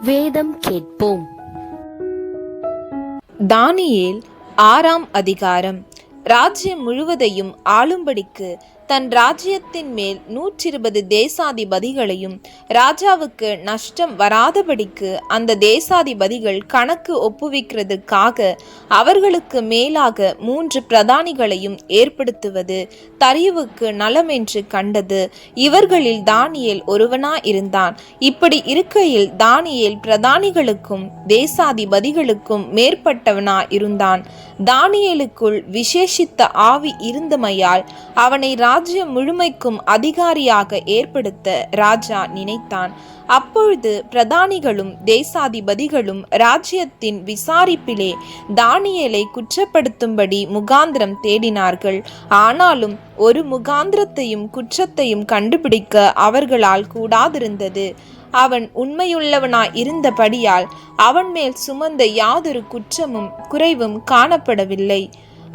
வேதம் கேட்போம். தானியேல் 6ஆம் அதிகாரம். ராஜ்யம் முழுவதையும் ஆளும்படிக்கு தன் ராஜ்யத்தின் மேல் 120 தேசாதிபதிகளையும் ராஜாவுக்கு நஷ்டம் வராதபடிக்கு அந்த தேசாதிபதிகள் கணக்கு ஒப்புவிக்கிறதுக்காக அவர்களுக்கு மேலாக 3 பிரதானிகளையும் ஏற்படுத்துவது தரியுவுக்கு நலம் என்று கண்டது. இவர்களில் தானியேல் ஒருவனாயிருந்தான். இப்படி இருக்கையில் தானியேல் பிரதானிகளுக்கும் தேசாதிபதிகளுக்கும் மேற்பட்டவனாயிருந்தான். தானியேலுக்குள் விசேஷித்த ஆவி இருந்தமையால் அவனை ராஜ்யம் முழுமைக்கும் அதிகாரியாக ஏற்படுத்த ராஜா நினைத்தான். அப்பொழுது பிரதானிகளும் தேசாதிபதிகளும் ராஜ்யத்தின் விசாரிப்பிலே தானியேலை குற்றப்படுத்தும்படி முகாந்திரம் தேடினார்கள். ஆனாலும் ஒரு முகாந்திரத்தையும் குற்றத்தையும் கண்டுபிடிக்க அவர்களால் கூடாதிருந்தது. அவன் உண்மையுள்ளவனாய் இருந்தபடியால் அவன் மேல் சுமந்த யாதொரு குற்றமும் குறைவும் காணப்படவில்லை.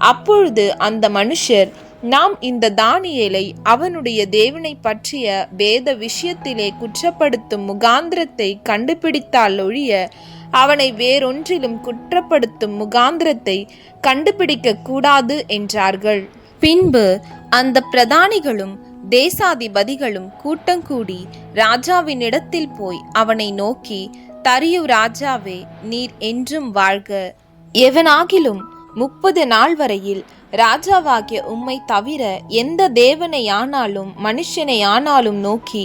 அப்பொழுது அந்த மனுஷர், நாம் இந்த தானியேலை அவனுடைய தேவனை பற்றிய வேத விஷயத்திலே குற்றப்படுத்தும் முகாந்திரத்தை கண்டுபிடித்தால் ஒழிய அவனை வேறொன்றிலும் குற்றப்படுத்தும் முகாந்திரத்தை கண்டுபிடிக்க கூடாது என்றார்கள். பின்பு அந்த பிரதானிகளும் தேசாதிபதிகளும் கூட்டங்கூடி ராஜாவினிடத்தில் போய் அவனை நோக்கி, தரியு ராஜாவே, நீர் என்றும் வாழ்க. எவனாகிலும் 30 நாள் வரையில் ராஜாவாகிய உம்மை தவிர எந்த தேவனையானாலும் மனுஷனையானாலும் நோக்கி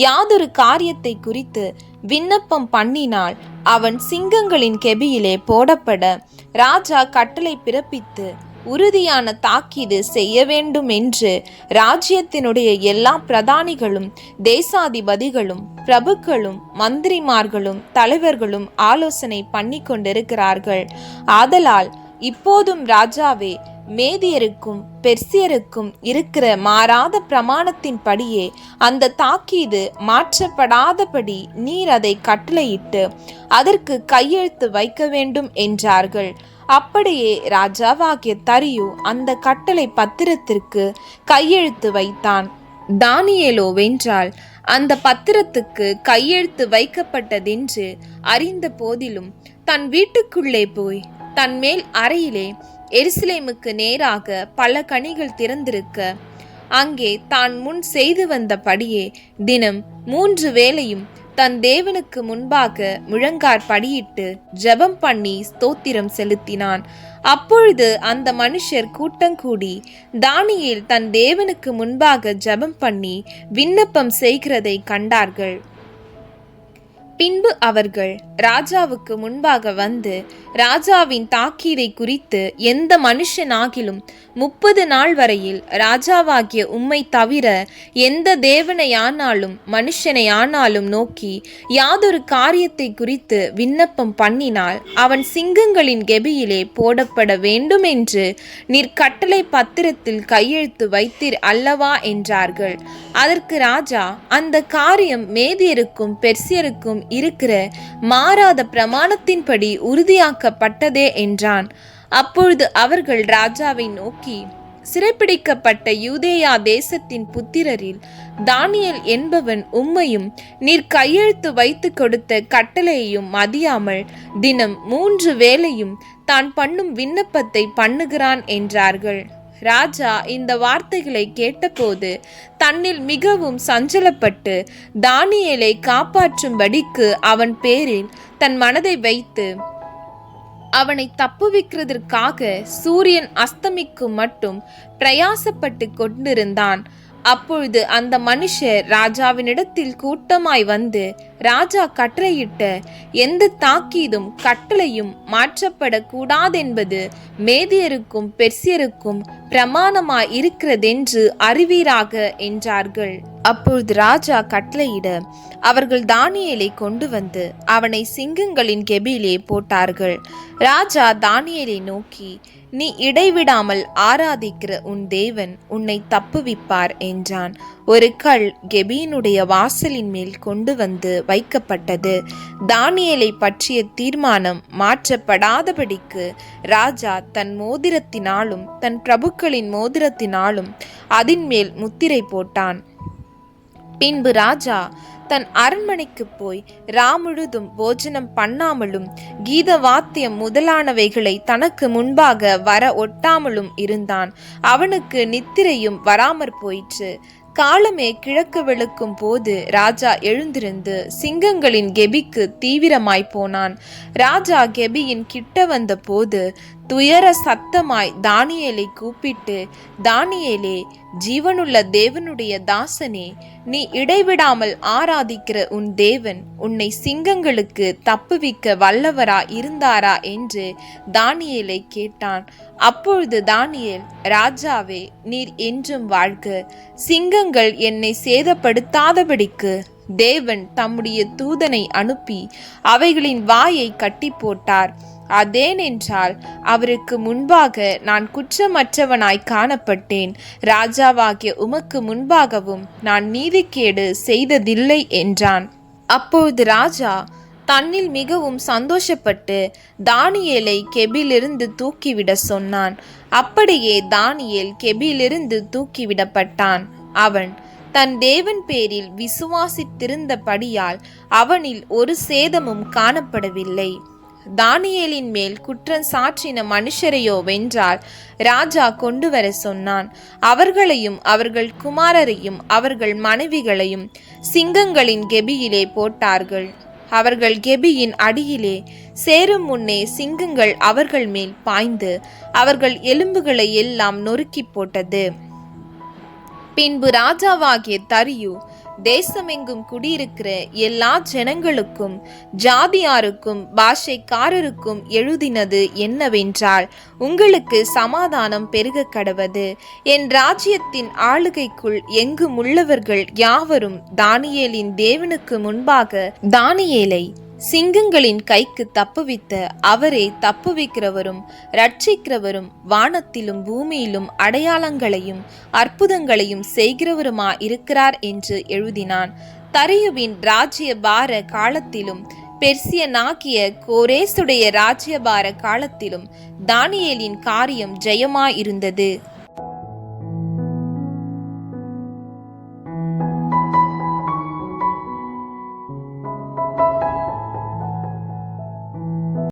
யாதொரு காரியத்தை குறித்து விண்ணப்பம் பண்ணினால் அவன் சிங்கங்களின் கெபியிலே போடப்பட ராஜா கட்டளை பிறப்பித்து உறுதியான தாக்கீது செய்ய வேண்டும் என்று ராஜ்யத்தினுடைய எல்லா பிரதானிகளும் தேசாதிபதிகளும் பிரபுக்களும் மந்திரிமார்களும் தலைவர்களும் ஆலோசனை பண்ணி கொண்டிருக்கிறார்கள். ஆதலால் இப்போதும் ராஜாவே, மேதியருக்கும் பெர்சியருக்கும் இருக்கிற மாறாத பிரமாணத்தின் படியே அந்த தாக்கீது மாற்றப்படாதபடி நீர் அதை கட்டளையிட்டு அதற்கு கையெழுத்து வைக்க வேண்டும் என்றார்கள். அப்படியே ராஜாவாகிய தரியு அந்த கட்டளை பத்திரத்திற்கு கையெழுத்து வைத்தான். தானியேலோ வென்றால் அந்த பத்திரத்துக்கு கையெழுத்து வைக்கப்பட்டதென்று அறிந்த போதிலும் தன் வீட்டுக்குள்ளே போய் தன் மேல் அறையிலே எருசலேமுக்கு நேராக பல கனிகள் திறந்திருக்க அங்கே தான் முன் செய்து வந்தபடியே தினம் 3 வேளையும் தன் தேவனுக்கு முன்பாக முழங்கார் படியிட்டு ஜெபம் பண்ணி ஸ்தோத்திரம் செலுத்தினான். அப்பொழுது அந்த மனுஷர் கூட்டங்கூடி தானியேல் தன் தேவனுக்கு முன்பாக ஜெபம் பண்ணி விண்ணப்பம் செய்கிறதை கண்டார்கள். பின்பு அவர்கள் ராஜாவுக்கு முன்பாக வந்து, ராஜாவின் தாக்கீதை குறித்து எந்த மனுஷனாகிலும் 30 நாள் வரையில் ராஜாவாகிய உம்மை தவிர எந்த தேவனையானாலும் மனுஷனையானாலும் நோக்கி யாதொரு காரியத்தை குறித்து விண்ணப்பம் பண்ணினால் அவன் சிங்கங்களின் கெபியிலே போடப்பட வேண்டும் என்று நீர் கட்டளை பத்திரத்தில் கையெழுத்து வைத்தீர் அல்லவா என்றார்கள். அதற்கு ராஜா, அந்த காரியம் மேதியருக்கும் பெர்சியருக்கும் இருக்கிற மாறாத பிரமாணத்தின்படி உறுதியாக்கப்பட்டதே என்றான். அப்பொழுது அவர்கள் ராஜாவை நோக்கி, சிறைப்பிடிக்கப்பட்ட யூதேயா தேசத்தின் புத்திரரில் தானியேல் என்பவன் உம்மையும் நீர் கையெழுத்து வைத்து கொடுத்த கட்டளையையும் மதியாமல் தினம் 3 வேளையும் தான் பண்ணும் விண்ணப்பத்தை பண்ணுகிறான் என்றார்கள். ராஜா இந்த வார்த்தைகளை கேட்டபோது தன்னில் மிகவும் சஞ்சலப்பட்டு தானியேலை காப்பாற்றும்படிக்கு அவன் பேரில் தன் மனதை வைத்து அவனை தப்புவிக்கிறதற்காக சூரியன் அஸ்தமிக்கும் மட்டும் பிரயாசப்பட்டு கொண்டிருந்தான். அப்பொழுது அந்த மனுஷர் ராஜாவினிடத்தில் கூட்டமாய் வந்து, ராஜா கட்டளையிட்ட எந்த தாக்கீதும் கட்டளையும் மாற்றப்படக்கூடாதென்பது மேதியருக்கும் பெர்சியருக்கும் பிரமாணமாய் இருக்கிறதென்று அறிவீராக என்றார்கள். அப்பொழுது ராஜா கட்டளையிட அவர்கள் தானியேலை கொண்டு வந்து அவனை சிங்கங்களின் கெபியிலே போட்டார்கள். ராஜா தானியேலை நோக்கி, நீ இடைவிடாமல் ஆராதிக்கிற உன் தேவன் உன்னை தப்புவிப்பார் என்றான். ஒரு கல் கெபியினுடைய வாசலின் மேல் கொண்டு வந்து வைக்கப்பட்டது. தானியேலை பற்றிய தீர்மானம் மாற்றப்படாதபடிக்கு ராஜா தன் மோதிரத்தினாலும் தன் பிரபுக்களின் மோதிரத்தினாலும் அதின் மேல் முத்திரை போட்டான். பின்பு ராஜா தன் அரண்மனைக்கு போய் முழுதும் போஜனம் பண்ணாமலும் கீத வாத்தியம் முதலானவைகளை தனக்கு முன்பாக வர ஒட்டாமலும் இருந்தான். அவனுக்கு நித்திரையும் வராமற் போயிற்று. காலமே கிழக்கு வெளுக்கும் போது ராஜா எழுந்திருந்து சிங்கங்களின் கெபிக்கு தீவிரமாய் போனான். ராஜா கெபியின் கிட்ட வந்த போது துயர சத்தமாய் தானியேலை கூப்பிட்டு, தானியேலே, ஜீவனுள்ள தேவனுடைய தாசனே, நீ இடைவிடாமல் ஆராதிக்கிற உன் தேவன் உன்னை சிங்கங்களுக்கு தப்புவிக்க வல்லவரா இருந்தாரா என்று தானியேலை கேட்டான். அப்பொழுது தானியேல், ராஜாவே, நீர் என்றும் வாழ்க. சிங்கங்கள் என்னை சேதப்படுத்தாதபடிக்கு தேவன் தம்முடைய தூதனை அனுப்பி அவைகளின் வாயை கட்டி போட்டார். அதேனென்றால் அவருக்கு முன்பாக நான் குற்றமற்றவனாய் காணப்பட்டேன். ராஜாவாகிய உமக்கு முன்பாகவும் நான் நீதிகேடு செய்ததில்லை என்றான். அப்பொழுது ராஜா தன்னில் மிகவும் சந்தோஷப்பட்டு தானியேலை கெபிலிருந்து தூக்கிவிட சொன்னான். அப்படியே தானியேல் கெபிலிருந்து தூக்கிவிடப்பட்டான். அவன் தன் தேவன் பேரில் விசுவாசித்திருந்தபடியால் அவனில் ஒரு சேதமும் காணப்படவில்லை. தானியேலின் மேல் குற்றம் சாற்றின மனுஷரையோ வென்றால் ராஜா கொண்டு வர சொன்னான். அவர்களையும் அவர்கள் குமாரரையும் அவர்கள் மனைவிகளையும் சிங்கங்களின் கெபியிலே போட்டார்கள். அவர்கள் கெபியின் அடியிலே சேரும் முன்னே சிங்கங்கள் அவர்கள் மேல் பாய்ந்து அவர்கள் எலும்புகளை எல்லாம் நொறுக்கி போட்டது. பின்பு ராஜாவாகிய தரியு தேசமெங்கும் குடியிருக்கிற எல்லா ஜனங்களுக்கும் ஜாதியாருக்கும் பாஷைக்காரருக்கும் எழுதினது என்னவென்றால், உங்களுக்கு சமாதானம் பெருக கடவது. என் ராஜ்யத்தின் ஆளுகைக்குள் எங்குமுள்ளவர்கள் யாவரும் தானியேலின் தேவனுக்கு முன்பாக தானியேலை சிங்கங்களின் கைக்கு தப்புவித்த அவரே தப்புவிக்கிறவரும் இரட்சிக்கிறவரும் வானத்திலும் பூமியிலும் அடையாளங்களையும் அற்புதங்களையும் செய்கிறவருமா இருக்கிறார் என்று எழுதினான். தரியுவின் ராஜ்யபார காலத்திலும் பெர்சியனாகிய கோரேசுடைய ராஜ்யபார காலத்திலும் தானியேலின் காரியம் ஜெயமாயிருந்தது.